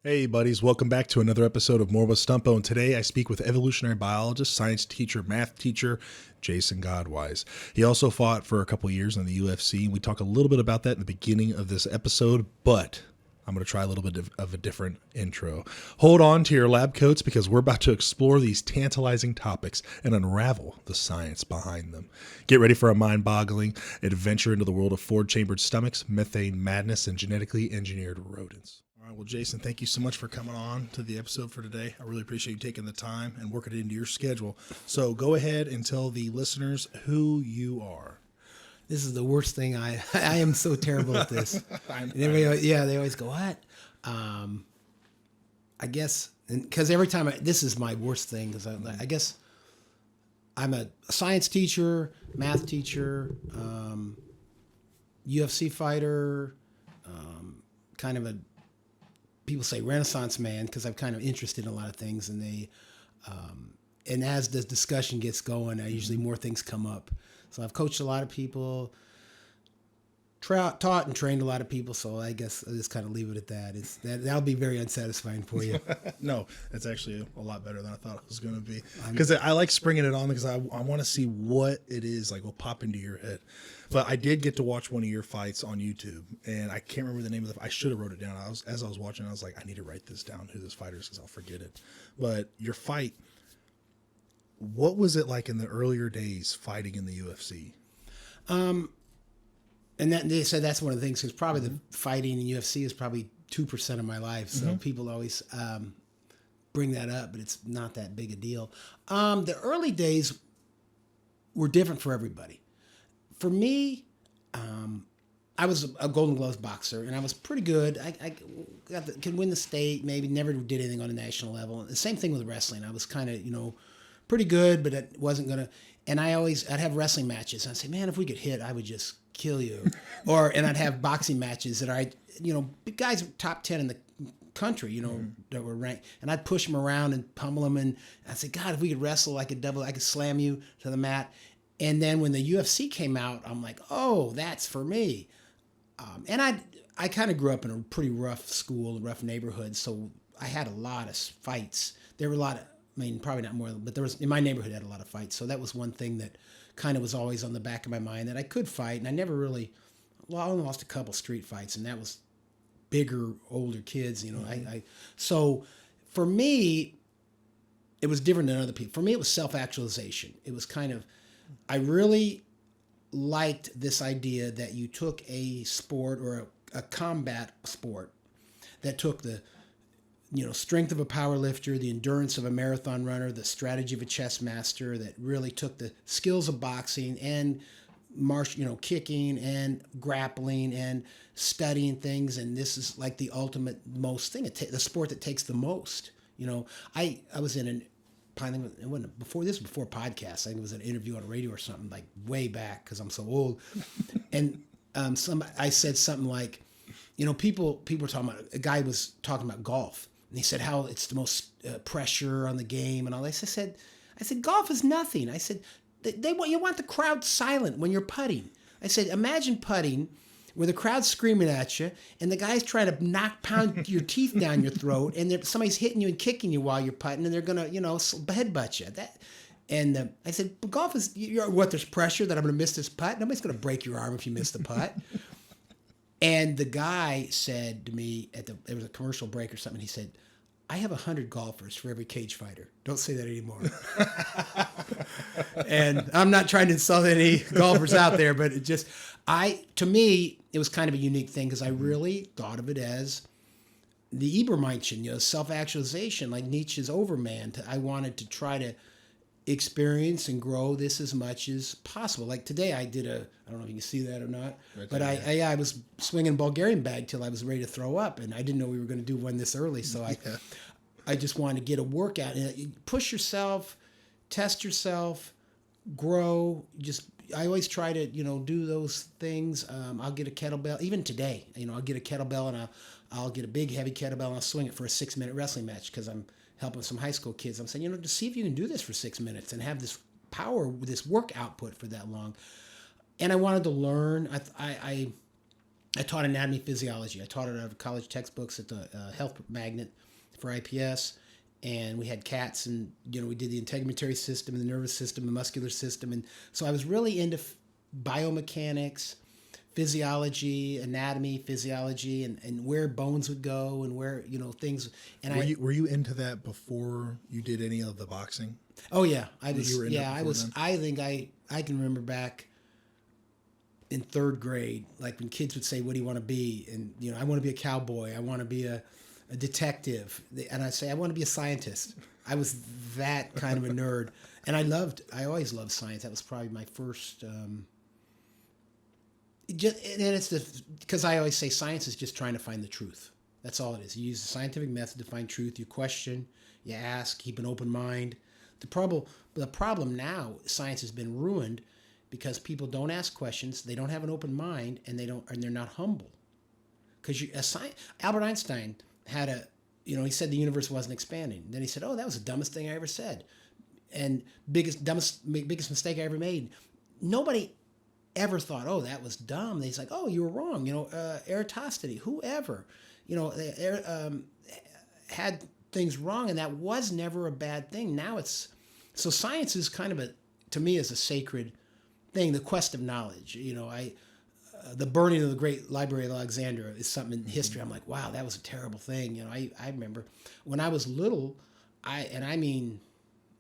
Hey, buddies, welcome back to another episode of More with Stumpo. And today I speak with evolutionary biologist, science teacher, math teacher, Jason Godwise. He also fought for a couple years in the UFC. We talk a little bit about that in the beginning of this episode, but I'm going to try a little bit of a different intro. Hold on to your lab coats because we're about to explore these tantalizing topics and unravel the science behind them. Get ready for a mind-boggling adventure into the world of four-chambered stomachs, methane madness, and genetically engineered rodents. All right, well, Jason, thank you so much for coming on to the episode for today. I really appreciate you taking the time and working it into your schedule. So go ahead and tell the listeners who you are. This is the worst thing. I am so terrible at this. They always go, what? I guess, because every time this is my worst thing, because I guess I'm a science teacher, math teacher, UFC fighter, kind of a, people say Renaissance man, because I'm kind of interested in a lot of things, and and as the discussion gets going, usually more things come up. So I've coached a lot of people, taught and trained a lot of people. So I guess I'll just kind of leave it at that. That'll be very unsatisfying for you. No, that's actually a lot better than I thought it was going to be. Because I like springing it on because I want to see what it is like will pop into your head. But I did get to watch one of your fights on YouTube, and I can't remember the name of I should have wrote it down. As I was watching, I was like, I need to write this down, who this fighter is, because I'll forget it. But your fight, what was it like in the earlier days fighting in the UFC? And that, they said that's one of the things, because probably the fighting in UFC is probably 2% of my life. So people always bring that up, but it's not that big a deal. The early days were different for everybody. For me, I was a Golden Gloves boxer, and I was pretty good. I could win the state, maybe never did anything on a national level. The same thing with wrestling. I was kind of, pretty good, but it wasn't going to. And I'd have wrestling matches. And I'd say, man, if we get hit, I would just kill you. And I'd have boxing matches that guys top 10 in the country, that were ranked. And I'd push them around and pummel them. And I'd say, God, if we could wrestle, I could slam you to the mat. And then when the UFC came out, I'm like, oh, that's for me. And I kind of grew up in a pretty rough school, a rough neighborhood. So I had a lot of fights. There were a lot of, probably not more, but there was, in my neighborhood, had a lot of fights. So that was one thing that kind of was always on the back of my mind, that I could fight. And I never really, I only lost a couple street fights, and that was bigger, older kids, So for me, it was different than other people. For me, it was self-actualization. It was kind of, I really liked this idea that you took a sport or a combat sport that took the strength of a power lifter, the endurance of a marathon runner, the strategy of a chess master, that really took the skills of boxing and kicking and grappling and studying things. And this is like the ultimate most thing, the sport that takes the most. I was in it wasn't before podcasts. I think it was an interview on a radio or something, like way back, because I'm so old. And I said something like, people were talking about, a guy was talking about golf. And he said how it's the most pressure on the game and all this. I said, golf is nothing. I said, you want the crowd silent when you're putting. I said, imagine putting where the crowd's screaming at you and the guy's trying to pound your teeth down your throat, and somebody's hitting you and kicking you while you're putting, and they're going to, headbutt you. I said, but golf is, there's pressure that I'm going to miss this putt? Nobody's going to break your arm if you miss the putt. And the guy said to me, there was a commercial break or something, he said, I have 100 golfers for every cage fighter. Don't say that anymore. And I'm not trying to insult any golfers out there, but to me, it was kind of a unique thing, because I really thought of it as the Übermenschen, self-actualization, like Nietzsche's Overman. I wanted to try to experience and grow this as much as possible. Like today, I don't know if you can see that or not, but I was swinging Bulgarian bag till I was ready to throw up, and I didn't know we were going to do one this early, so I just wanted to get a workout and push yourself, test yourself, grow. I always try to do those things. I'll get a kettlebell. Even today, I'll get a kettlebell, and I'll get a big heavy kettlebell, and I'll swing it for a 6-minute wrestling match, because I'm helping some high school kids. I'm saying, to see if you can do this for 6 minutes and have this power, this work output for that long. And I wanted to learn. I taught anatomy physiology. I taught it out of college textbooks at the health magnet for IPS. And we had cats, and we did the integumentary system, the nervous system, the muscular system, and so I was really into biomechanics, physiology, anatomy, physiology, and where bones would go and where things. And were you into that before you did any of the boxing? Oh yeah, I was. You were into it I was. then? I think I can remember back in third grade, like when kids would say, "What do you want to be?" And I want to be a cowboy. I want to be a detective, and I say I want to be a scientist. I was that kind of a nerd, and I always loved science. That was probably my first. And it's because I always say science is just trying to find the truth. That's all it is. You use the scientific method to find truth. You question, you ask, keep an open mind. The problem now, science has been ruined because people don't ask questions. They don't have an open mind, and they're not humble. Because Albert Einstein had he said the universe wasn't expanding. Then he said, "Oh, that was the dumbest thing I ever said," and biggest mistake I ever made. Nobody ever thought, "Oh, that was dumb." He's like, "Oh, you were wrong." Eratosthenes, whoever, had things wrong, and that was never a bad thing. Now so science is kind of to me is a sacred thing, the quest of knowledge. The burning of the great Library of Alexandria is something in history. I'm like, wow, that was a terrible thing. I remember when I was little,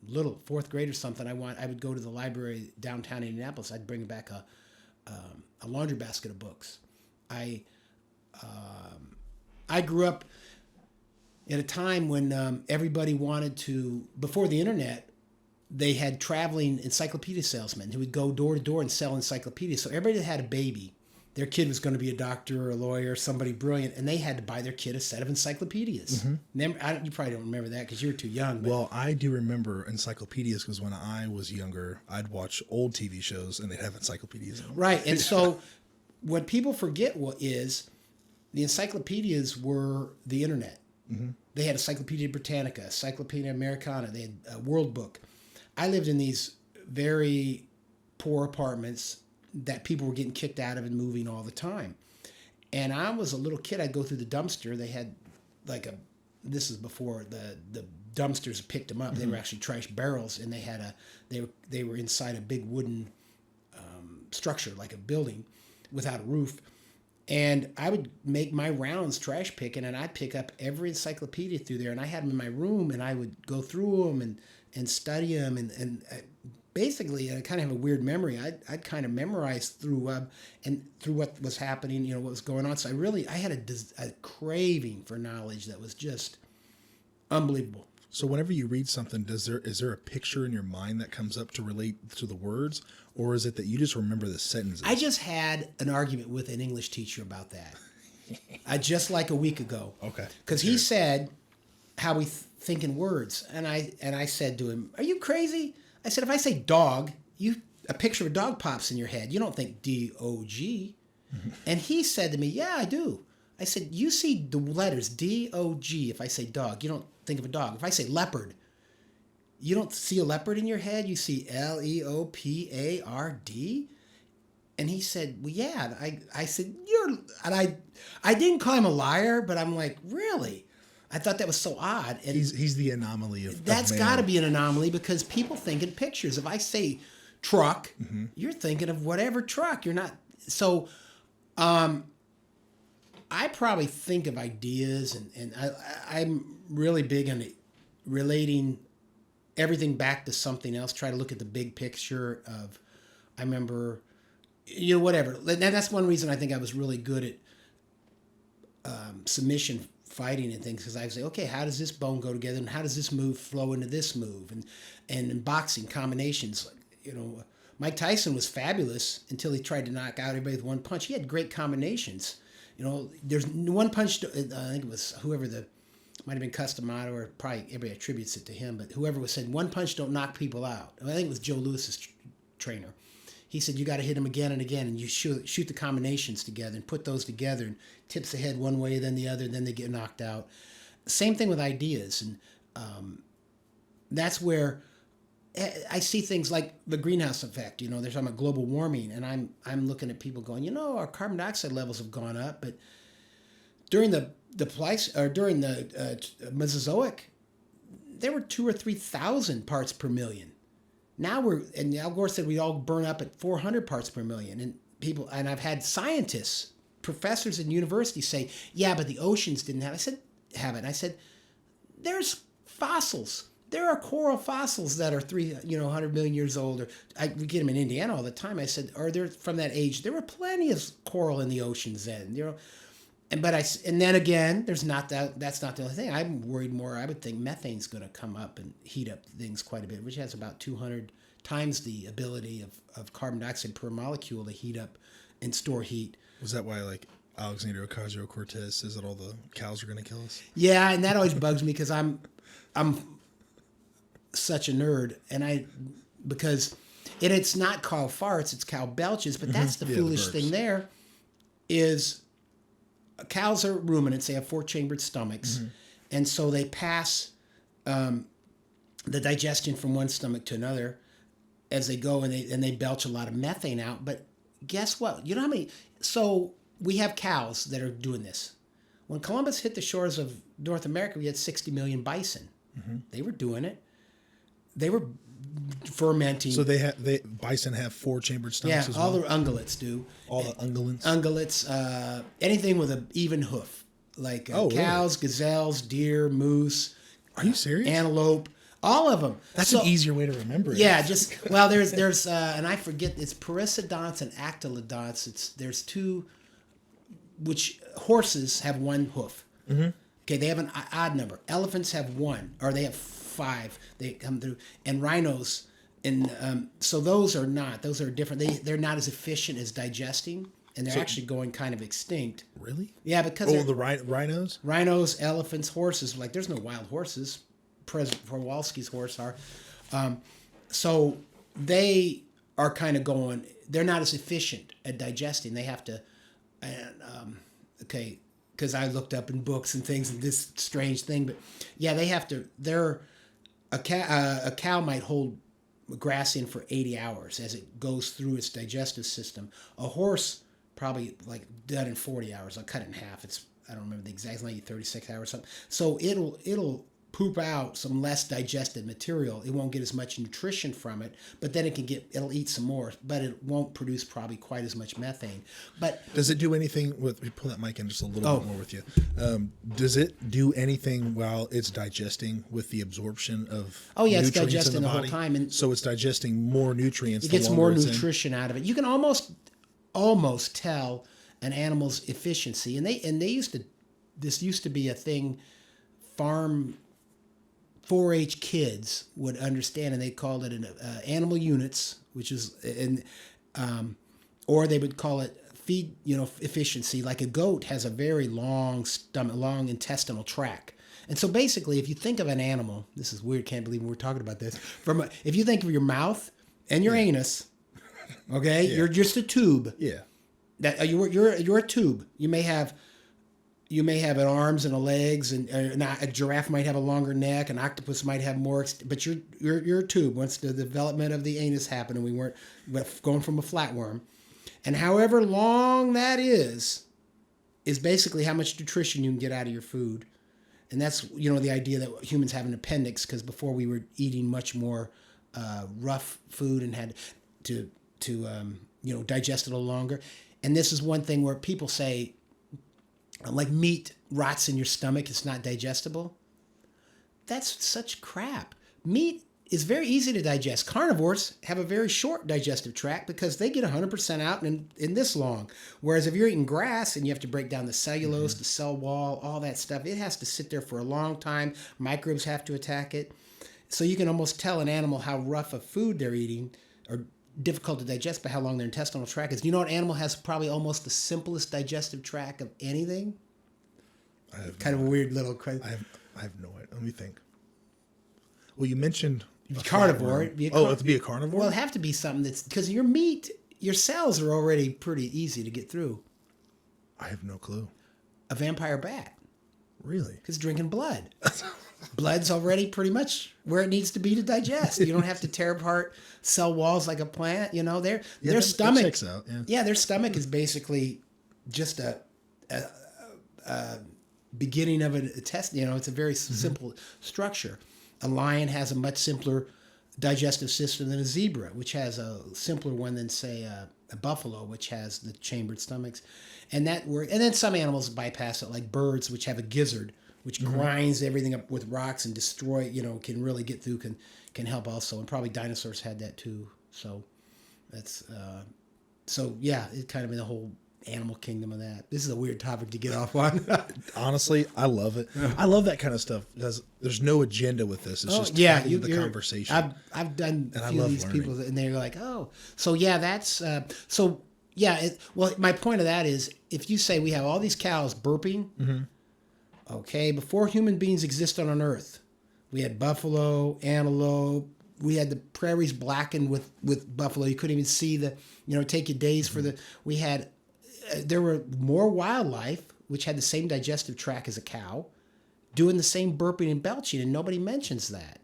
little, fourth grade or something. I would go to the library downtown Indianapolis. I'd bring back a laundry basket of books. I grew up at a time when everybody wanted to, before the internet, they had traveling encyclopedia salesmen who would go door to door and sell encyclopedias. So everybody that had a baby, their kid was going to be a doctor or a lawyer or somebody brilliant, and they had to buy their kid a set of encyclopedias. Mm-hmm. You probably don't remember that because you were too young. But. Well, I do remember encyclopedias because when I was younger, I'd watch old TV shows and they'd have encyclopedias in them. Right, and so what people forget is the encyclopedias were the internet. Mm-hmm. They had Encyclopedia Britannica, Encyclopedia Americana, they had a World Book. I lived in these very poor apartments that people were getting kicked out of and moving all the time. And I was a little kid. I'd go through the dumpster. They had this is before the dumpsters picked them up. Mm-hmm. They were actually trash barrels, and they were inside a big wooden structure, like a building without a roof. And I would make my rounds trash picking, and I'd pick up every encyclopedia through there, and I had them in my room, and I would go through them and study them, and basically, I kind of have a weird memory. I'd kind of memorize through what was happening, what was going on. So I had a craving for knowledge that was just unbelievable. So whenever you read something, is there a picture in your mind that comes up to relate to the words, or is it that you just remember the sentences? I just had an argument with an English teacher about that. Just like a week ago. Okay. Because he said how we think in words, and I said to him, "Are you crazy?" I said, "If I say dog, a picture of a dog pops in your head. You don't think D-O-G." Mm-hmm. And he said to me, "Yeah, I do." I said, "You see the letters D-O-G. If I say dog, you don't think of a dog. If I say leopard, you don't see a leopard in your head. You see L-E-O-P-A-R-D." And he said, "Well, yeah." I said, and I didn't call him a liar, but I'm like, really? I thought that was so odd. And he's the anomaly of that's got to be an anomaly because people think in pictures. If I say truck, mm-hmm. you're thinking of whatever truck. You're not. So I probably think of ideas, and I'm really big on relating everything back to something else. Try to look at the big picture of, I remember, whatever. And that's one reason I think I was really good at submission fighting and things, because I would say, okay, how does this bone go together, and how does this move flow into this move, and in boxing combinations, Mike Tyson was fabulous until he tried to knock out everybody with one punch. He had great combinations. There's one punch. I think it was might have been Customato, or probably everybody attributes it to him, but whoever was saying one punch don't knock people out. I think it was Joe Lewis's trainer. He said, you got to hit them again and again, and you shoot the combinations together and put those together, and tips the head one way, then the other, then they get knocked out. Same thing with ideas. And that's where I see things like the greenhouse effect. They're talking about global warming, and I'm looking at people going, our carbon dioxide levels have gone up, but during the Mesozoic, there were 2,000 or 3,000 parts per million. Now and Al Gore said we all burn up at 400 parts per million, and I've had scientists, professors in universities say, yeah, but the oceans didn't have it. I said, there's fossils. There are coral fossils that are 100 million years old. We get them in Indiana all the time. I said, are there from that age? There were plenty of coral in the oceans then. And then again, there's not that's not the only thing. I'm worried more. I would think methane's going to come up and heat up things quite a bit, which has about 200 times the ability of carbon dioxide per molecule to heat up and store heat. Was that why Alexander Ocasio-Cortez says that all the cows are going to kill us? Yeah, and that always bugs me because I'm such a nerd, because it's not cow farts, it's cow belches, but that's the foolish thing there is cows are ruminants. They have 4-chambered stomachs, and so they pass the digestion from one stomach to another as they go, and they belch a lot of methane out. But guess what? You know how many? So we have cows that are doing this. When Columbus hit the shores of North America, we had 60 million bison. They were doing it. They were fermenting. So bison have 4-chambered stomachs as well? All the ungulates do. All the ungulates? Ungulates, anything with an even hoof. Like cows, really? Gazelles, deer, moose. Are you serious? Antelope. All of them. That's an easier way to remember it. Yeah, there's and I forget, it's perissodonts and actylodonts. There's two, which horses have one hoof. Okay, they have an odd number. Elephants have one, or they have 5. They come through, and rhinos, and so those are different. They're not as efficient as digesting, and they're actually going kind of extinct. Really? Yeah, because the rhinos? Rhinos, elephants, horses. Like there's no wild horses. President Kowalski's horse are, so they are kind of going. They're not as efficient at digesting. They have to, because I looked up in books and things and this strange thing, but yeah, they have to. A cow might hold grass in for 80 hours as it goes through its digestive system. A horse probably done in 40 hours. I'll cut it in half. I don't remember the exact, it's like 36 hours or something. So it'll poop out some less digested material. It won't get as much nutrition from it, but then it'll eat some more, but it won't produce probably quite as much methane. But does it do anything with, we pull that mic in just a little bit more with you. Does it do anything while it's digesting with the absorption of it's digesting the whole time. And so it's digesting more nutrients. It gets more nutrition out of it. You can almost tell an animal's efficiency. And this used to be a thing farm 4-H kids would understand, and they called it animal units, which is or they would call it feed efficiency. Like a goat has a very long stomach, long intestinal tract, and so basically, if you think of an animal, this is weird. Can't believe we're talking about this. If you think of your mouth and your anus, okay, you're just a tube. Yeah, that you're a tube. You may have an arms and a legs, and a giraffe might have a longer neck. An octopus might have more, but you're a tube. Once the development of the anus happened, and we weren't going from a flatworm, and however long that is basically how much nutrition you can get out of your food, and that's the idea that humans have an appendix, because before we were eating much more rough food and had to digest it a little longer, and this is one thing where people say, like meat rots in your stomach, it's not digestible. That's such crap. Meat is very easy to digest. Carnivores have a very short digestive tract because they get 100% out in this long. Whereas if you're eating grass and you have to break down the cellulose, the cell wall, all that stuff, it has to sit there for a long time. Microbes have to attack it. So you can almost tell an animal how rough of food they're eating, or difficult to digest, by how long their intestinal tract is. You know, an animal has probably almost the simplest digestive tract of anything. Kind of a weird little. I have no idea. Let me think. Well, you mentioned carnivore. To be a carnivore. Well, it'd have to be something that's, because your meat, your cells are already pretty easy to get through. I have no clue. A vampire bat. Really? Because drinking blood. Blood's already pretty much where it needs to be to digest. You don't have to tear apart cell walls like a plant. You know, their stomach. That checks out. Yeah. Yeah, their stomach is basically just a beginning of a test. You know, it's a very simple structure. A lion has a much simpler digestive system than a zebra, which has a simpler one than, say, a buffalo, which has the chambered stomachs. And then some animals bypass it, like birds, which have a gizzard, which grinds everything up with rocks and destroy, can really get through, can help also. And probably dinosaurs had that too. So that's, it kind of in the whole animal kingdom of that. This is a weird topic to get off on. Honestly, I love it. I love that kind of stuff because there's no agenda with this. It's just the conversation. I've done a few of these people, and they're like, oh, so yeah, that's my point of that is, if you say we have all these cows burping, okay, before human beings existed on Earth, we had buffalo, antelope. We had the prairies blackened with buffalo. You couldn't even see take you days for we had. There were more wildlife, which had the same digestive tract as a cow, doing the same burping and belching, and nobody mentions that.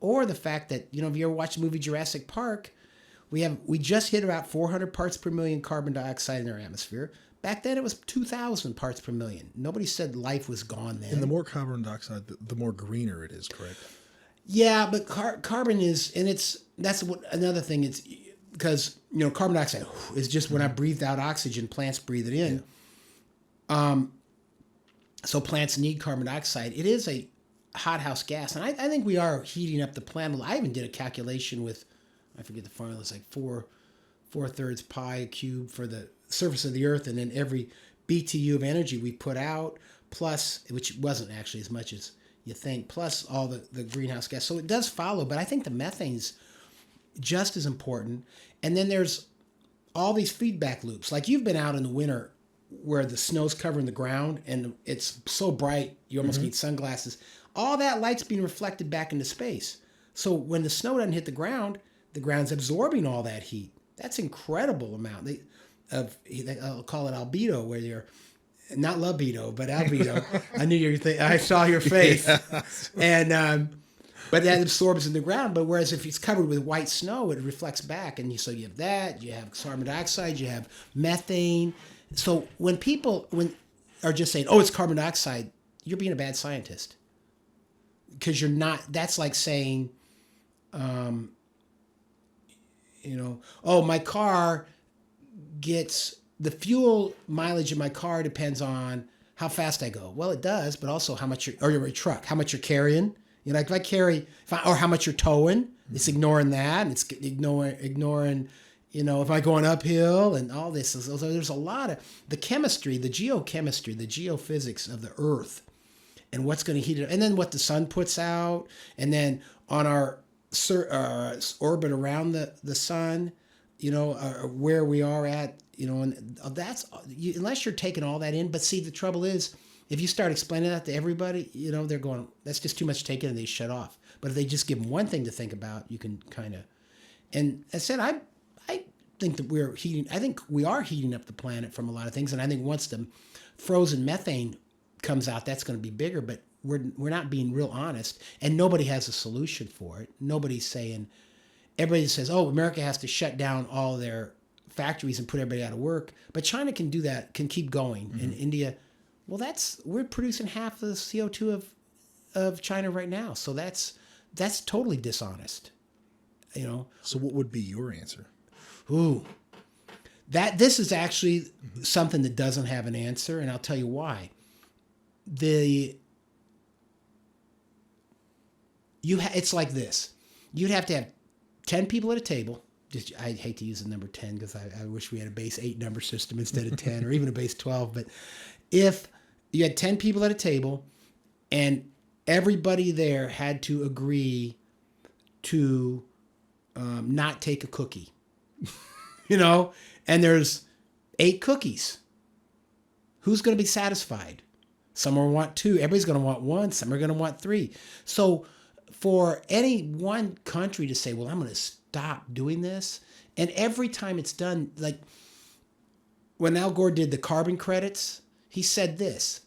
Or the fact that, if you ever watched the movie Jurassic Park, we just hit about 400 parts per million carbon dioxide in our atmosphere. Back then, it was 2,000 parts per million. Nobody said life was gone then. And the more carbon dioxide, the more greener it is, correct? Yeah, but carbon is, and that's what another thing is. Because, carbon dioxide is just when I breathed out oxygen, plants breathe it in. Yeah. So plants need carbon dioxide. It is a hothouse gas. And I think we are heating up the planet. I even did a calculation with, I forget the formula, it's like 4/3 pi cubed for the surface of the Earth. And then every BTU of energy we put out, plus, which wasn't actually as much as you think, plus all the greenhouse gas. So it does follow. But I think the methane's just as important. And then there's all these feedback loops. Like, you've been out in the winter where the snow's covering the ground and it's so bright you almost need sunglasses. All that light's being reflected back into space. So when the snow doesn't hit the ground's absorbing all that heat. That's incredible amount. I'll call it albedo, where you're not libido, but albedo. I knew you were thinking, I saw your face. Yeah. And but that absorbs in the ground. But whereas if it's covered with white snow, it reflects back. And so you have that, you have carbon dioxide, you have methane. So when people are just saying, oh, it's carbon dioxide, you're being a bad scientist. Because you're not, that's like saying, oh, my car gets, the fuel mileage of my car depends on how fast I go. Well, it does, but also how much or your truck, how much you're carrying. If I carry, or how much you're towing, it's ignoring that. And it's ignoring, if I'm going uphill and all this. So there's a lot of the chemistry, the geochemistry, the geophysics of the Earth and what's going to heat it up. And then what the sun puts out. And then on our orbit around the sun, where we are at, and that's, unless you're taking all that in. But see, the trouble is, if you start explaining that to everybody, they're going, that's just too much to take in, and they shut off. But if they just give them one thing to think about, you can kind of, and I said, I think that we are heating up the planet from a lot of things. And I think once the frozen methane comes out, that's going to be bigger, but we're not being real honest, and nobody has a solution for it. Nobody's saying, everybody says, oh, America has to shut down all their factories and put everybody out of work. But China can do that, can keep going. And India, well, we're producing half the CO2 of China right now. So that's totally dishonest. So what would be your answer? Ooh, this is actually something that doesn't have an answer, and I'll tell you why. It's like this. You'd have to have 10 people at a table. I hate to use the number 10 because I wish we had a base 8 number system instead of 10, or even a base 12. But if you had 10 people at a table and everybody there had to agree to not take a cookie, and there's 8 cookies, who's going to be satisfied? Some will want 2. Everybody's going to want 1. Some are going to want 3. So for any one country to say, well, I'm going to stop doing this, and every time it's done, like when Al Gore did the carbon credits, he said this.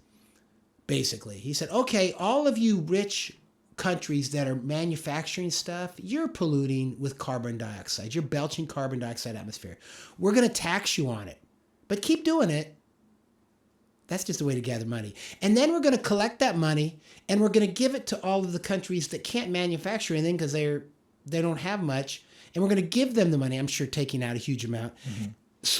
basically. He said, okay, all of you rich countries that are manufacturing stuff, you're polluting with carbon dioxide. You're belching carbon dioxide atmosphere. We're going to tax you on it, but keep doing it. That's just a way to gather money. And then we're going to collect that money and we're going to give it to all of the countries that can't manufacture anything because they don't have much. And we're going to give them the money, I'm sure taking out a huge amount,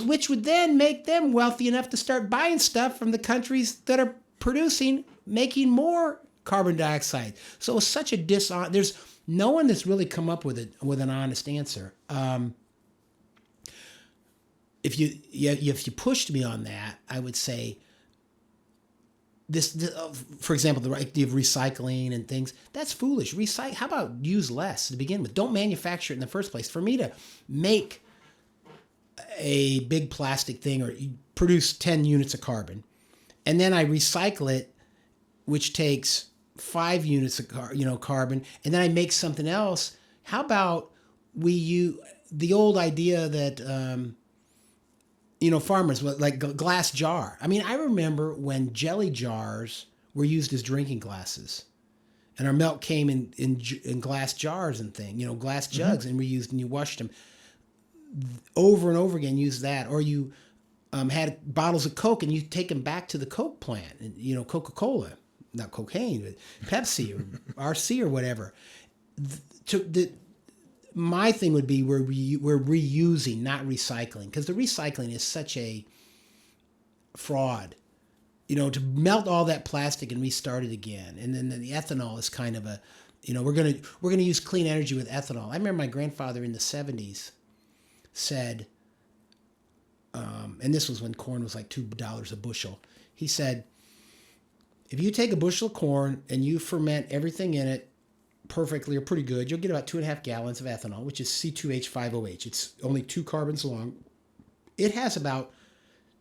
which would then make them wealthy enough to start buying stuff from the countries that are producing, making more carbon dioxide. So it's such a there's no one that's really come up with an honest answer. If you pushed me on that, I would say this for example, the idea of recycling and things, that's foolish. How about use less to begin with? Don't manufacture it in the first place. For me to make a big plastic thing or produce 10 units of carbon, and then I recycle it, which takes 5 units of carbon, and then I make something else. How about the old idea that farmers like glass jar. I mean, I remember when jelly jars were used as drinking glasses, and our milk came in glass jars and glass jugs, and we used and you washed them over and over again. Use that, or you had bottles of Coke and you take them back to the Coke plant, and Coca-Cola, not cocaine, but Pepsi or RC or whatever. My thing would be we're reusing, not recycling, because the recycling is such a fraud. To melt all that plastic and restart it again, and then the ethanol is kind of we're gonna use clean energy with ethanol. I remember my grandfather in the 70s said, and this was when corn was like $2 a bushel. He said, if you take a bushel of corn and you ferment everything in it perfectly or pretty good, you'll get about 2.5 gallons of ethanol, which is C2H5OH. It's only 2 carbons long. It has about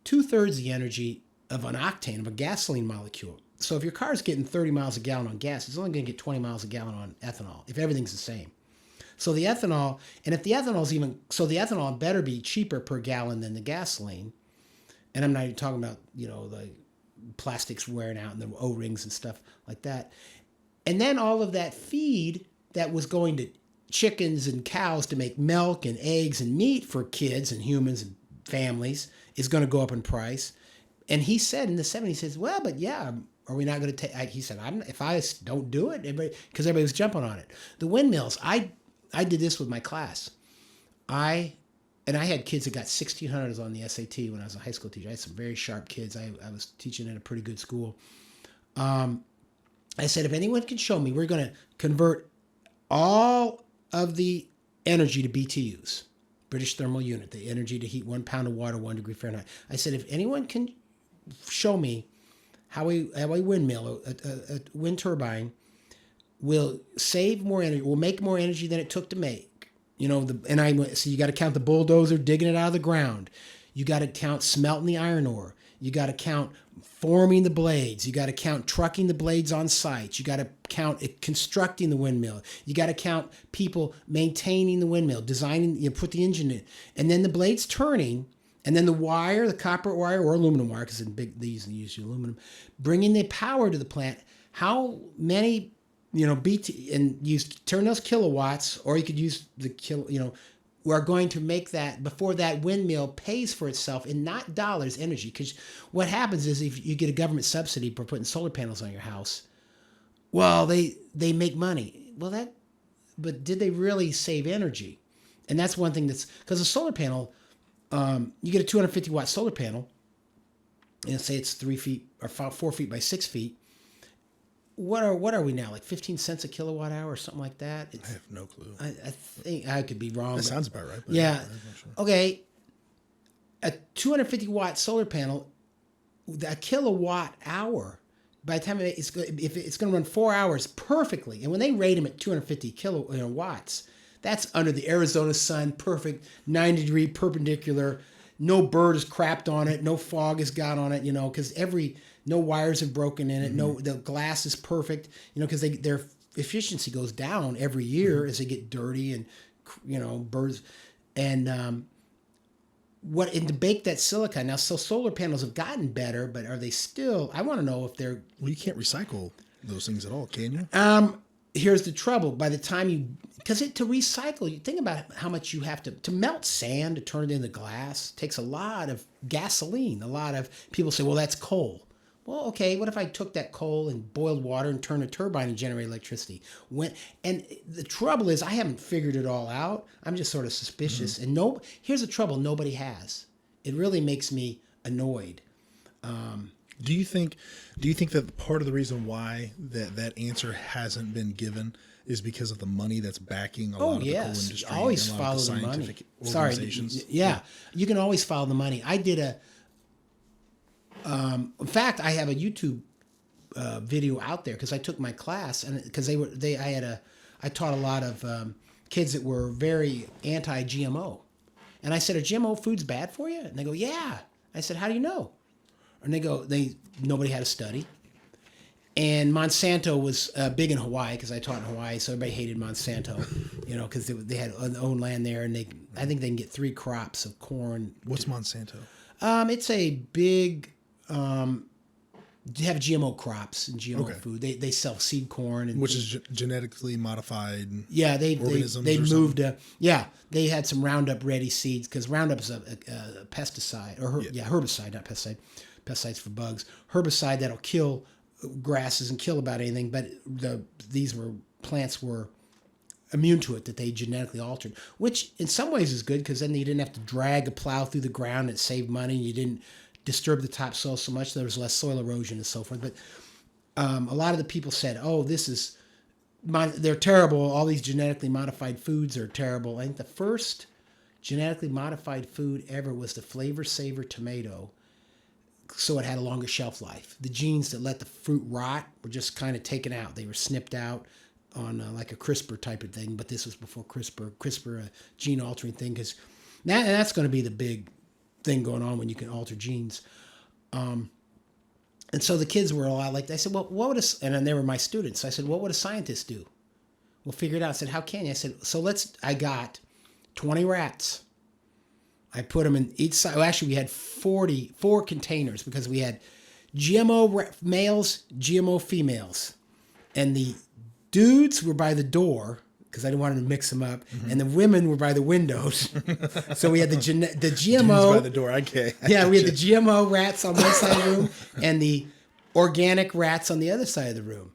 2/3 the energy of an octane, of a gasoline molecule. So if your car's getting 30 miles a gallon on gas, it's only going to get 20 miles a gallon on ethanol, if everything's the same. So the ethanol, and if the the ethanol better be cheaper per gallon than the gasoline. And I'm not even talking about, the plastics wearing out and the O-rings and stuff like that. And then all of that feed that was going to chickens and cows to make milk and eggs and meat for kids and humans and families is going to go up in price. And he said in the 70s, he says, well, but yeah, are we not going to take, he said, if I don't do it, because everybody was jumping on it. The windmills, I did this with my class. I had kids that got 1,600s on the SAT when I was a high school teacher. I had some very sharp kids. I was teaching at a pretty good school. I said, if anyone can show me, we're going to convert all of the energy to BTUs, British thermal unit, the energy to heat 1 pound of water, 1 degree Fahrenheit. I said, if anyone can show me how a windmill, a wind turbine, will save more energy, will make more energy than it took to make. So you got to count the bulldozer digging it out of the ground. You got to count smelting the iron ore. You got to count forming the blades. You got to count trucking the blades on site. You got to count constructing the windmill. You got to count people maintaining the windmill, designing, put the engine in. And then the blades turning, and then the wire, the copper wire or aluminum wire, because they use aluminum, bringing the power to the plant. How many, BT, and use turn those kilowatts, or you could use the we're going to make that before that windmill pays for itself in not dollars, energy. Because what happens is if you get a government subsidy for putting solar panels on your house, well, they make money. But did they really save energy? And that's one thing because a solar panel, you get a 250 watt solar panel, and say it's 3 feet or 4 feet by 6 feet. What are we now, like 15 cents a kilowatt hour or something like that? I have no clue. I think I could be wrong. That sounds about right. But Yeah. I'm not sure. Okay. A 250 watt solar panel, a kilowatt hour, by the time if it's going to run 4 hours perfectly, and when they rate them at 250 watts, that's under the Arizona sun, perfect, 90-degree perpendicular. No bird has crapped on it. No fog has got on it. Because no wires have broken in it. Mm-hmm. No, the glass is perfect. Because their efficiency goes down every year as they get dirty and birds. And and to bake that silica. Now, so solar panels have gotten better, but are they still? I want to know if they're. Well, you can't recycle those things at all, can you? Here's the trouble. By the time to recycle, you think about how much you have to melt sand to turn it into glass. Takes a lot of gasoline. A lot of people say, well, that's coal. Well, okay, what if I took that coal and boiled water and turned a turbine and generate electricity? And the trouble is, I haven't figured it all out. I'm just sort of suspicious. Mm-hmm. And here's the trouble: nobody has. It really makes me annoyed. Do you think that part of the reason why that answer hasn't been given is because of the money that's backing a lot of the coal industry? Always and follow the the money. scientific organizations? Sorry, yeah, you can always follow the money. I did in fact, I have a YouTube video out there because I took my class and because I taught a lot of kids that were very anti-GMO, and I said, "Are GMO foods bad for you?" And they go, "Yeah." I said, "How do you know?" And they go, nobody had a study. And Monsanto was big in Hawaii because I taught in Hawaii, so everybody hated Monsanto, because they had own land there, and I think they can get 3 crops of corn. What's Monsanto? It's a big. They have GMO crops and GMO food. They sell seed corn, which is genetically modified. Yeah, organisms. They moved. They had some Roundup Ready seeds because Roundup is a pesticide or herbicide, not pesticide. Pesticides for bugs. Herbicide that'll kill grasses and kill about anything. But these plants were immune to it, that they genetically altered, which in some ways is good because then you didn't have to drag a plow through the ground. It saved money. You didn't disturb the topsoil so much. There was less soil erosion and so forth. But a lot of the people said, "Oh, they're terrible. All these genetically modified foods are terrible." I think the first genetically modified food ever was the Flavor Saver tomato, so it had a longer shelf life. The genes that let the fruit rot were just kind of taken out. They were snipped out on like a CRISPR type of thing, but this was before CRISPR, a gene altering thing, because that's going to be the big thing going on when you can alter genes. And so the kids were a lot like that. I said, well, and then they were my students. So I said, what would a scientist do? Well, figure it out. I said, how can you? I said, I got 20 rats. I put them in each side. Well, actually, we had 4 containers because we had GMO males, GMO females. And the dudes were by the door because I didn't want to mix them up. Mm-hmm. And the women were by the windows. So we had the GMO. Dudes by the door, okay. We had the GMO rats on one side of the room and the organic rats on the other side of the room.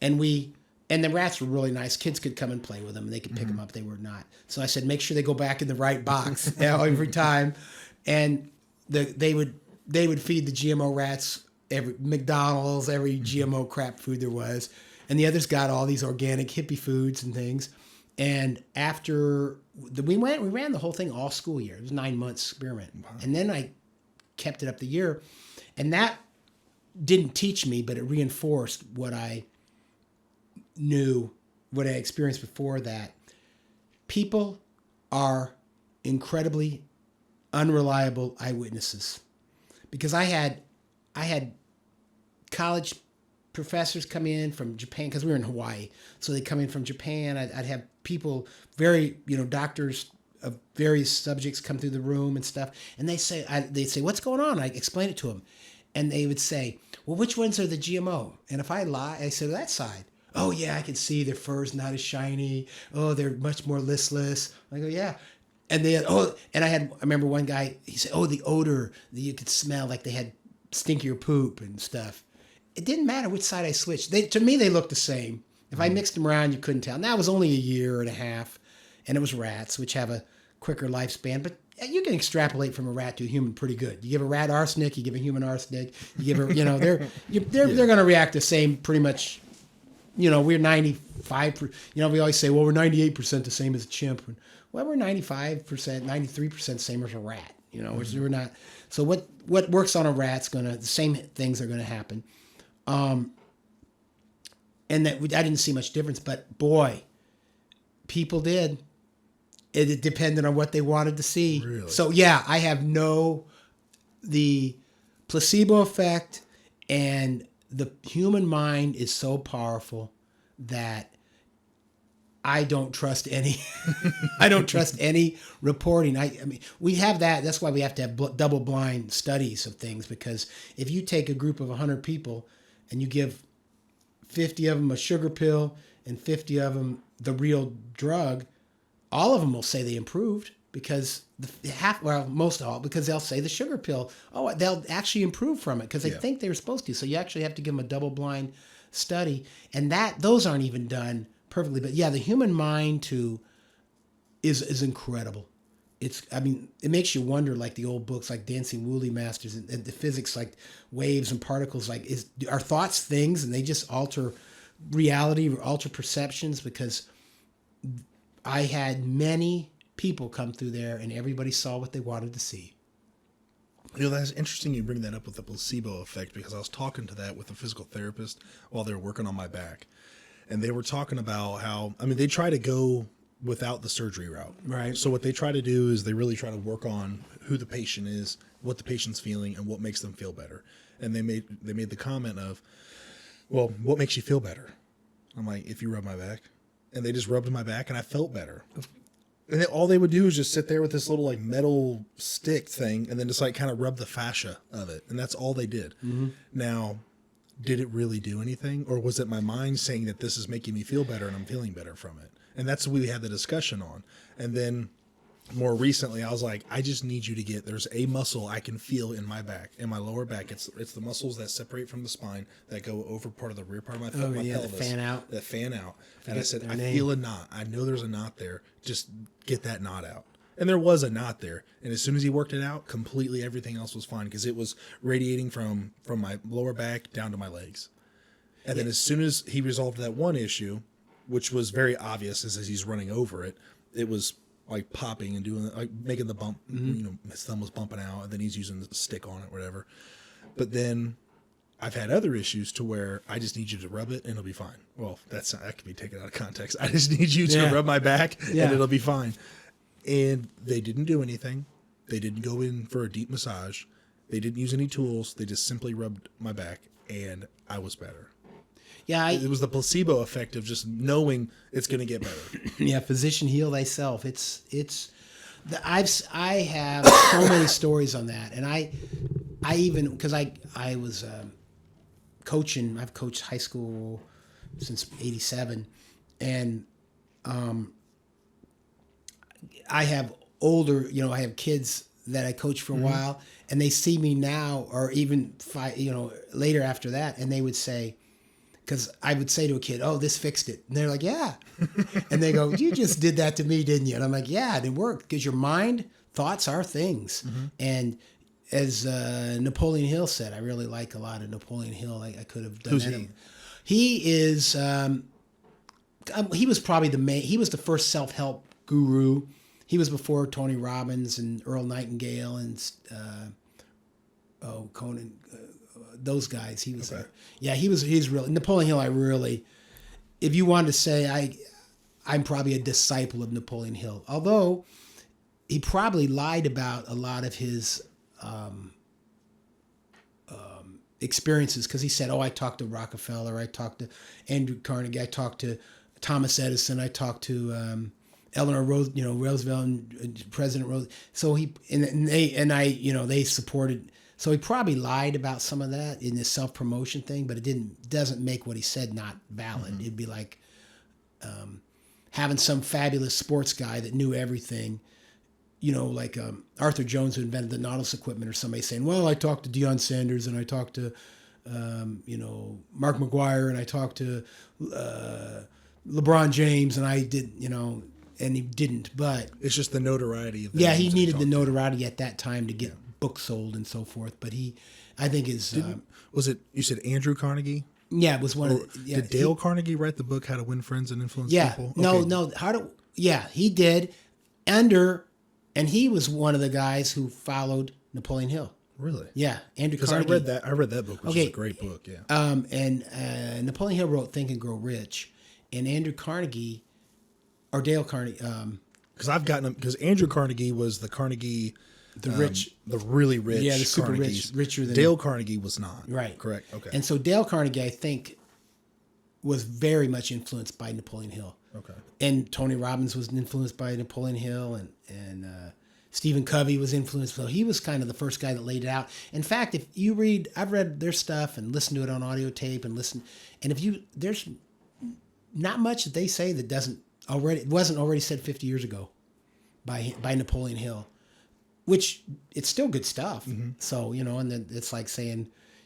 And the rats were really nice. Kids could come and play with them, and they could pick them up. They were not. So I said, make sure they go back in the right box every time. And they would feed the GMO rats every McDonald's, every GMO crap food there was. And the others got all these organic hippie foods and things. And after we ran the whole thing all school year. It was a 9-month experiment. Wow. And then I kept it up the year. And that didn't teach me, but it reinforced what I knew, what I experienced before that. People are incredibly unreliable eyewitnesses. Because I had college professors come in from Japan, because we were in Hawaii. So they come in from Japan. I'd have people, very, doctors of various subjects come through the room and stuff. And they'd say, what's going on? I explain it to them. And they would say, well, which ones are the GMO? And if I lie, I say, that side. Oh, yeah, I can see their fur's not as shiny. Oh, they're much more listless. I go, yeah. And I remember one guy, he said, the odor that you could smell, like they had stinkier poop and stuff. It didn't matter which side I switched. To me, they looked the same. If I mixed them around, you couldn't tell. Now, it was only a year and a half, and it was rats, which have a quicker lifespan. But you can extrapolate from a rat to a human pretty good. You give a rat arsenic, you give a human arsenic. You give her, they're going to react the same pretty much. We're 95%. We always say, well, we're 98% the same as a chimp. Well, we're 95%, 93% same as a rat. We're not. So what works on a rat's the same things are going to happen. And that I didn't see much difference, but boy, people did. It depended on what they wanted to see. Really? So yeah, I have the placebo effect, and the human mind is so powerful that I don't trust any. I don't trust any reporting. I mean, we have that. That's why we have to have double-blind studies of things, because if you take a group of 100 people and you give 50 of them a sugar pill and 50 of them the real drug, all of them will say they improved, because most all, because they'll say the sugar pill, they'll actually improve from it because they think they were supposed to. So you actually have to give them a double-blind study, and those aren't even done perfectly. But yeah, the human mind is incredible. It makes you wonder, like the old books like Dancing Woolly Masters and the physics, like waves and particles, like are thoughts things, and they just alter reality or alter perceptions? Because I had many people come through there and everybody saw what they wanted to see. That's interesting you bring that up with the placebo effect, because I was talking to that with a physical therapist while they were working on my back. And they were talking about how, they try to go without the surgery route. Right. So what they try to do is they really try to work on who the patient is, what the patient's feeling, and what makes them feel better. And they made the comment of, well, what makes you feel better? I'm like, if you rub my back. And they just rubbed my back and I felt better. And all they would do is just sit there with this little like metal stick thing and then just like kind of rub the fascia of it. And that's all they did. Mm-hmm. Now, did it really do anything? Or was it my mind saying that this is making me feel better and I'm feeling better from it? And that's what we had the discussion on. And then more recently, I was like, I just need you to there's a muscle I can feel in my back, in my lower back. It's the muscles that separate from the spine that go over part of the rear part of my pelvis. That fan out. That fan out. And I said, I feel a knot. I know there's a knot there. Just get that knot out. And there was a knot there. And as soon as he worked it out, completely everything else was fine, because it was radiating from my lower back down to my legs. And then as soon as he resolved that one issue, which was very obvious as he's running over it, it was like popping and doing, like making the bump, his thumb was bumping out, and then he's using the stick on it, whatever. But then I've had other issues to where I just need you to rub it and it'll be fine. Well, that can be taken out of context. I just need you to rub my back and it'll be fine. And they didn't do anything. They didn't go in for a deep massage. They didn't use any tools. They just simply rubbed my back and I was better. Yeah, it was the placebo effect of just knowing it's going to get better. Yeah, physician heal thyself. I have so many stories on that, and I even, because I was coaching. I've coached high school since '87, and I have older. I have kids that I coached for a while, and they see me now, or even later after that, and they would say, because I would say to a kid, "Oh, this fixed it," and they're like, "Yeah," and they go, "You just did that to me, didn't you?" And I'm like, "Yeah, it worked, because your mind, thoughts are things." And as Napoleon Hill said, I really like a lot of Napoleon Hill. I could have done. Who's he? He is. He was probably he was the first self-help guru. He was before Tony Robbins and Earl Nightingale and Conan. Those guys. He was. Okay. He's really Napoleon Hill. If you wanted to say I'm probably a disciple of Napoleon Hill, although he probably lied about a lot of his experiences, because he said, "Oh, I talked to Rockefeller, I talked to Andrew Carnegie, I talked to Thomas Edison, I talked to Eleanor Roosevelt and President Roosevelt." So they supported. So he probably lied about some of that in this self-promotion thing, but it doesn't make what he said not valid. Mm-hmm. It'd be like having some fabulous sports guy that knew everything, like Arthur Jones, who invented the Nautilus equipment, or somebody saying, "Well, I talked to Deion Sanders and I talked to, Mark McGuire and I talked to LeBron James and I did, and he didn't." But it's just the notoriety of he needed the notoriety at that time to get books sold and so forth. But I think was it, you said Andrew Carnegie? Yeah, it was one of the, did Dale Carnegie write the book How to Win Friends and Influence People? Okay. He did. And he was one of the guys who followed Napoleon Hill. Really? Yeah, Andrew Carnegie. Because I read that book, which is a great book. Yeah. And Napoleon Hill wrote Think and Grow Rich, and Andrew Carnegie, or Dale Carnegie. Because I've gotten him. Because Andrew Carnegie was the Carnegie, the rich, the really rich. Yeah, the super Carnegies. richer than Dale Carnegie was not. Right. Correct. Okay. And so Dale Carnegie, I think, was very much influenced by Napoleon Hill. Okay. And Tony Robbins was influenced by Napoleon Hill, and Stephen Covey was influenced. So he was kind of the first guy that laid it out. In fact, if you read, I've read their stuff and listened to it on audio tape and there's not much that they say that wasn't already said 50 years ago by Napoleon Hill, which it's still good stuff. Mm-hmm. So, and then it's like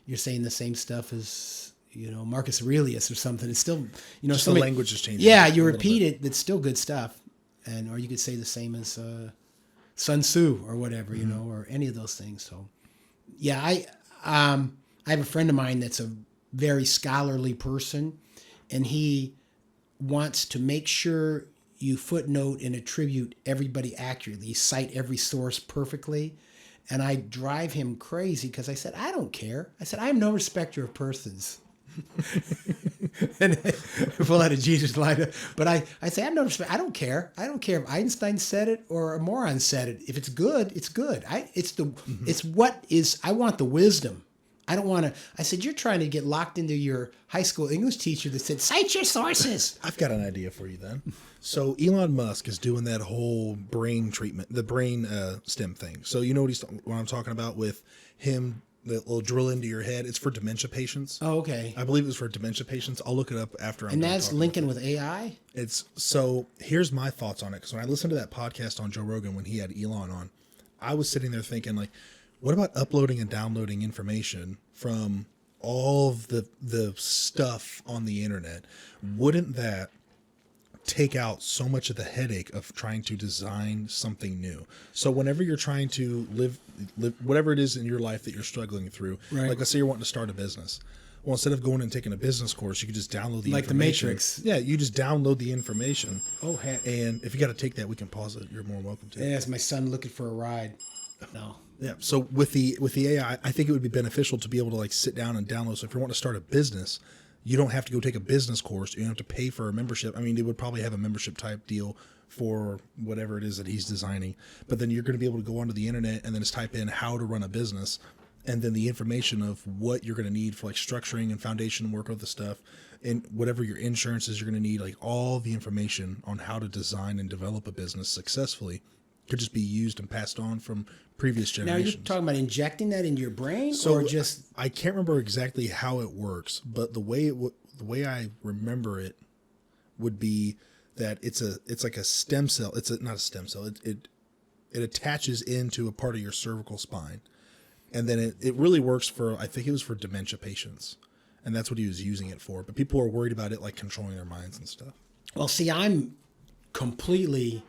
you're saying the same stuff as, Marcus Aurelius or something. It's still, just the language is changing. Yeah, you repeat it. It's still good stuff. Or you could say the same as Sun Tzu or whatever, mm-hmm. Or any of those things. So, yeah, I have a friend of mine that's a very scholarly person, and he wants to make sure you footnote and attribute everybody accurately, cite every source perfectly. And I drive him crazy because I said, I don't care. I said, I am no respecter of persons. And I pull out a Jesus line. But I say, I'm no respect. I don't care. I don't care if Einstein said it or a moron said it. If it's good, it's good. It's what is, I want the wisdom. I don't want to, I said, you're trying to get locked into your high school English teacher that said, cite your sources. I've got an idea for you then. So Elon Musk is doing that whole brain treatment, the brain stem thing. So you know what I'm talking about with him, that will drill into your head. It's for dementia patients. Oh, okay. I believe it's for dementia patients. I'll look it up after I'm And that's linking with AI? So here's my thoughts on it. Because when I listened to that podcast on Joe Rogan when he had Elon on, I was sitting there thinking, like, what about uploading and downloading information from all of the stuff on the internet? Wouldn't that take out so much of the headache of trying to design something new? So whenever you're trying to live whatever it is in your life that you're struggling through, right. Like let's say you're wanting to start a business. Well, instead of going and taking a business course, you could just download the information. Like the Matrix. Yeah, you just download the information. Oh, heck. And if you got to take that, we can pause it. You're more welcome to. Yeah, it's my son looking for a ride. No. Yeah. So with the AI, I think it would be beneficial to be able to like sit down and download. So if you want to start a business, you don't have to go take a business course. You don't have to pay for a membership. I mean, they would probably have a membership type deal for whatever it is that he's designing. But then you're going to be able to go onto the internet and then just type in how to run a business. And then the information of what you're going to need for like structuring and foundation work with the stuff and whatever your insurances you're going to need, like all the information on how to design and develop a business successfully could just be used and passed on from previous generations. Now, you're talking about injecting that into your brain, or just... I can't remember exactly how it works, but the way I remember it would be that it's like a stem cell. It's not a stem cell. It attaches into a part of your cervical spine, and then it really works for, I think it was for dementia patients, and that's what he was using it for. But people are worried about it like controlling their minds and stuff. Well, see, I'm completely...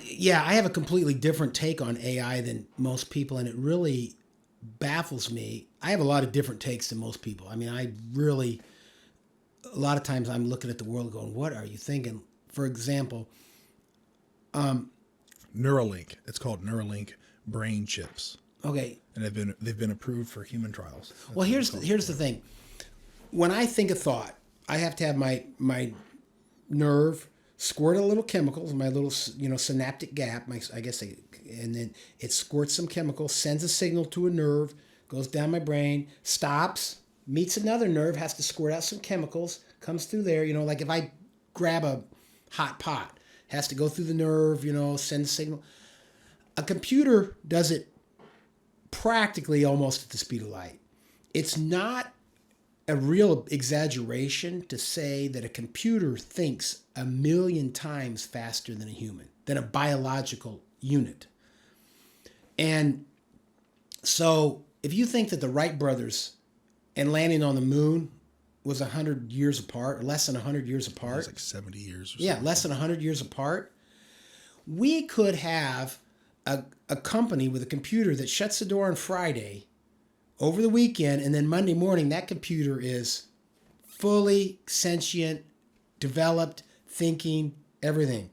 Yeah, I have a completely different take on AI than most people, and it really baffles me. I have a lot of different takes than most people. I mean, a lot of times I'm looking at the world going, what are you thinking? For example, Neuralink. It's called Neuralink brain chips. Okay. And they've been approved for human trials. That's well, here's the thing. When I think a thought, I have to have my nerve squirt a little chemicals, my little synaptic gap, and then it squirts some chemicals, sends a signal to a nerve, goes down my brain, stops, meets another nerve, has to squirt out some chemicals, comes through there. Like if I grab a hot pot, has to go through the nerve, send a signal. A computer does it practically almost at the speed of light. It's not a real exaggeration to say that a computer thinks 1,000,000 times faster than a human, than a biological unit. And so if you think that the Wright brothers and landing on the moon was 100 years apart, or less than 100 years apart. It was like 70 years or something. Yeah, less than 100 years apart. We could have a company with a computer that shuts the door on Friday over the weekend, and then Monday morning, that computer is fully sentient, developed, thinking, everything.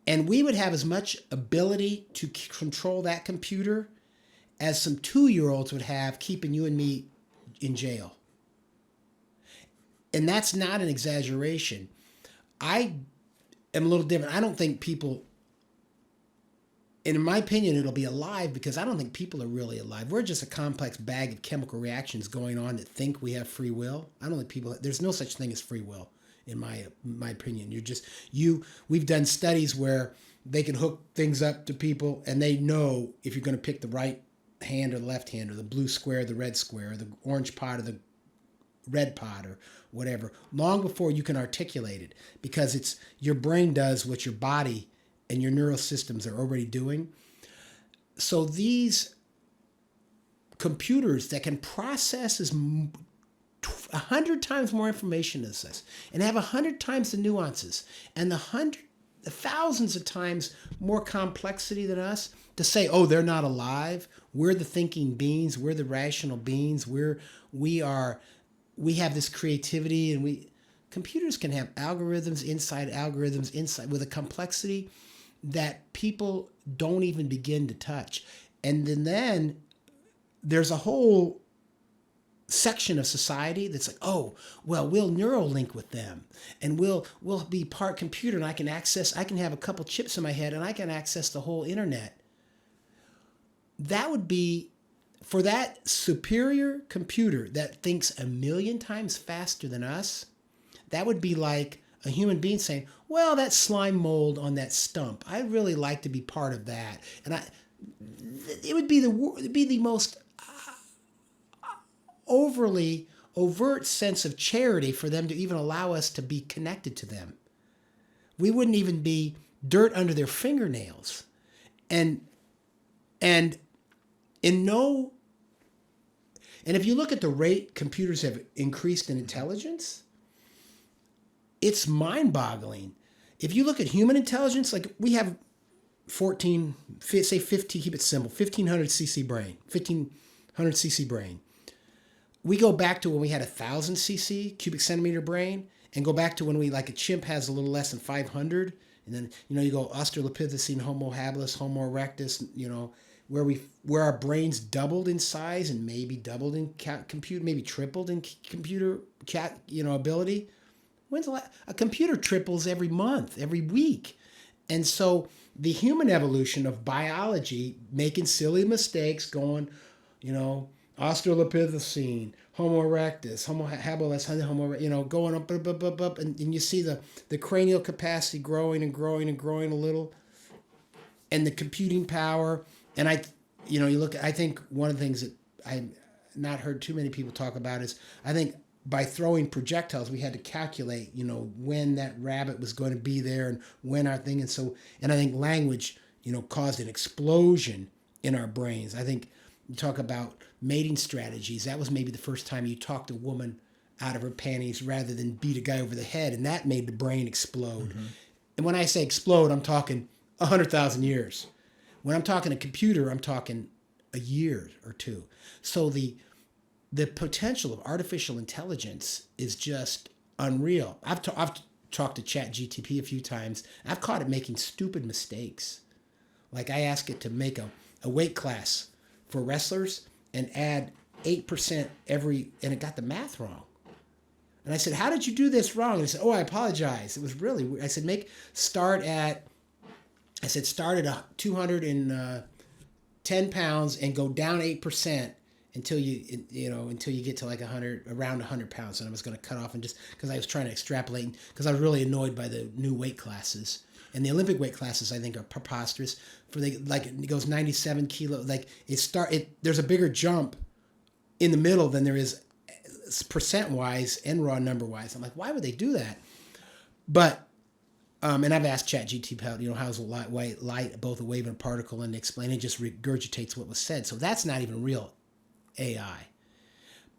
And we would have as much ability to control that computer as some 2-year-olds would have keeping you and me in jail. And that's not an exaggeration. I am a little different. I don't think people And in my opinion, it'll be alive because I don't think people are really alive. We're just a complex bag of chemical reactions going on that think we have free will. I don't think people, there's no such thing as free will, in my opinion. We've done studies where they can hook things up to people and they know if you're going to pick the right hand or the left hand or the blue square, the red square, or the orange pot or the red pot or whatever, long before you can articulate it, because it's your brain does what your body and your neural systems are already doing. So these computers that can process 100 times more information than us and have 100 times the nuances and the thousands of times more complexity than us, to say, oh, they're not alive. We're the thinking beings. We're the rational beings. We have this creativity, and computers can have algorithms inside with a complexity that people don't even begin to touch. And then there's a whole section of society that's like, oh, well, we'll neural link with them and we'll be part computer, and I can have a couple chips in my head and I can access the whole internet. That would be, for that superior computer that thinks 1,000,000 times faster than us, that would be like a human being saying, well, that slime mold on that stump, I'd really like to be part of that. And it would be the most overly overt sense of charity for them to even allow us to be connected to them. We wouldn't even be dirt under their fingernails. And if you look at the rate computers have increased in intelligence, it's mind-boggling. If you look at human intelligence, like we have 15, keep it simple, 1,500 cc brain, 1,500 cc brain. We go back to when we had 1,000 cc cubic centimeter brain, and go back to when a chimp has a little less than 500, and then you go Australopithecine, Homo habilis, Homo erectus, where our brains doubled in size and maybe doubled in computer, maybe tripled in computer ability. A computer triples every month, every week. And so the human evolution of biology, making silly mistakes, going, Australopithecine, Homo erectus, Homo habilis, going up, and you see the cranial capacity growing and growing and growing a little, and the computing power. And I think one of the things that I've not heard too many people talk about is, I think by throwing projectiles, we had to calculate, when that rabbit was going to be there and when our thing. And I think language, caused an explosion in our brains. I think you talk about mating strategies. That was maybe the first time you talked a woman out of her panties rather than beat a guy over the head. And that made the brain explode. Mm-hmm. And when I say explode, I'm talking 100,000 years. When I'm talking a computer, I'm talking a year or two. So the potential of artificial intelligence is just unreal. I've talked to ChatGPT a few times. I've caught it making stupid mistakes. Like I asked it to make a weight class for wrestlers and add 8% and it got the math wrong. And I said, how did you do this wrong? And it said, oh, I apologize. It was really weird. I said, start at 210 pounds and go down 8% until you get to like around 100 pounds. And I was going to cut off, and just because I was trying to extrapolate, because I was really annoyed by the new weight classes. And the Olympic weight classes, I think, are preposterous. It goes 97 kilo. There's a bigger jump in the middle than there is percent-wise and raw number-wise. I'm like, why would they do that? But and I've asked ChatGPT, how's light both a wave and a particle, and explain. It just regurgitates what was said. So that's not even real AI.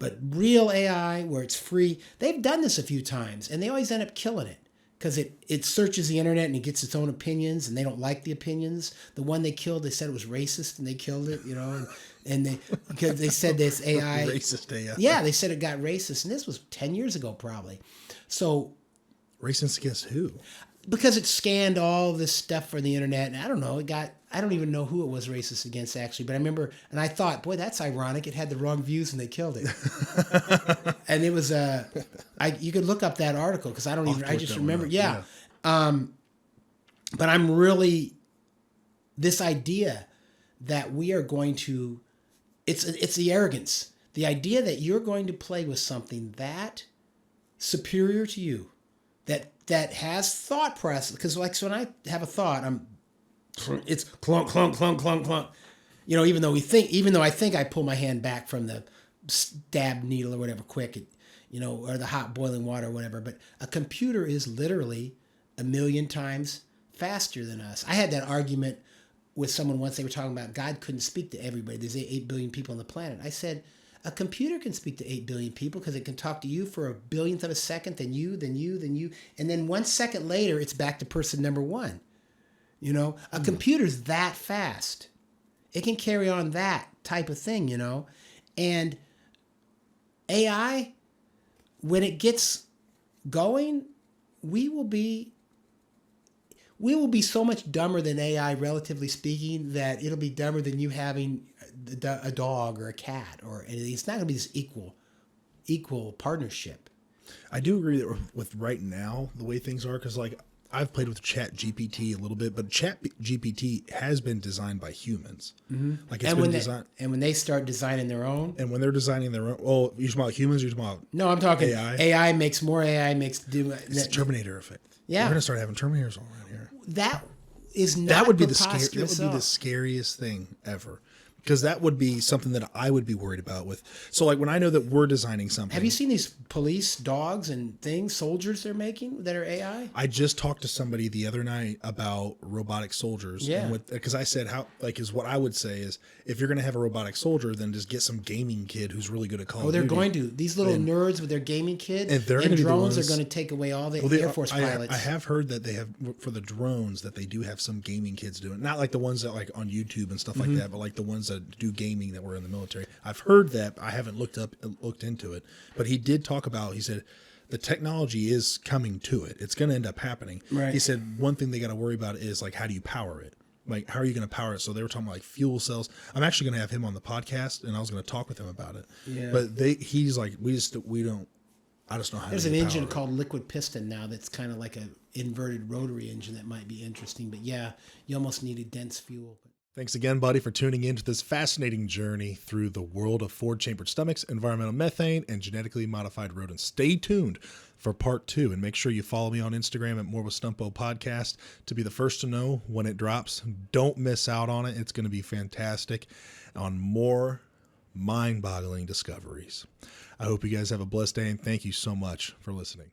But real AI, where it's free, they've done this a few times, and they always end up killing it. Because it searches the internet and it gets its own opinions, and they don't like the opinions. The one they killed, they said it was racist, and they killed it, because they said this AI. Racist AI. Yeah, they said it got racist, and this was 10 years ago probably. So. Racist against who? Because it scanned all this stuff for the internet, and I don't know, I don't even know who it was racist against actually, but I remember, and I thought, boy, that's ironic. It had the wrong views and they killed it. And it was, you could look up that article because I just remember, yeah. But I'm really, This idea that we are going to, it's the arrogance. The idea that you're going to play with something that superior to you, that has thought process. Because like, so when I have a thought, it's clunk, clunk, clunk, clunk, clunk. You know, even though I think I pull my hand back from the stab needle or whatever quick, you know, or the hot boiling water or whatever. But a computer is literally 1,000,000 times faster than us. I had that argument with someone once. They were talking about God couldn't speak to everybody. There's 8 billion people on the planet. I said, a computer can speak to 8 billion people because it can talk to you for a billionth of a second, then you. And then 1 second later, it's back to person number 1. You know, a computer's that fast. It can carry on that type of thing, you know. And AI, when it gets going, we will be so much dumber than AI, relatively speaking, that it'll be dumber than you having a dog or a cat or anything. It's not going to be this equal partnership. I do agree that with right now, the way things are, because like I've played with Chat GPT a little bit, but Chat GPT has been designed by humans. Mm-hmm. Like it's been designed. And when they start designing their own. And when they're designing their own, oh, you're talking about humans, you're talking about no, I'm talking AI. AI makes more AI makes do. It's the Terminator effect. Yeah, we're gonna start having Terminators all around here. That is not. That would be the scariest thing ever. Because that would be something that I would be worried about with. So like when I know that we're designing something. Have you seen these police dogs and things, soldiers they're making that are AI? I just talked to somebody the other night about robotic soldiers. Yeah. Because I said what I would say is if you're going to have a robotic soldier, then just get some gaming kid who's really good at Call of Duty. Oh, they're going to. These little nerds with their gaming kid and drones are going to take away all the Air Force pilots. I have heard that they have, for the drones, that they do have some gaming kids doing it. Not like the ones that like on YouTube and stuff like that, but like the ones that do gaming that were in the military. I've heard that. I haven't looked into it, but he did talk about, he said the technology is coming to it. It's going to end up happening. Right. He said one thing they got to worry about is like, how do you power it? Like, how are you going to power it? So they were talking about like fuel cells. I'm actually going to have him on the podcast and I was going to talk with him about it. Yeah. But he's like, I just know how There's an engine called liquid piston now that's kind of like an inverted rotary engine that might be interesting. But yeah, you almost need a dense fuel. Thanks again, buddy, for tuning in to this fascinating journey through the world of forward-chambered stomachs, environmental methane, and genetically modified rodents. Stay tuned for part 2, and make sure you follow me on Instagram at More with Stumpo Podcast to be the first to know when it drops. Don't miss out on it. It's going to be fantastic on more mind-boggling discoveries. I hope you guys have a blessed day, and thank you so much for listening.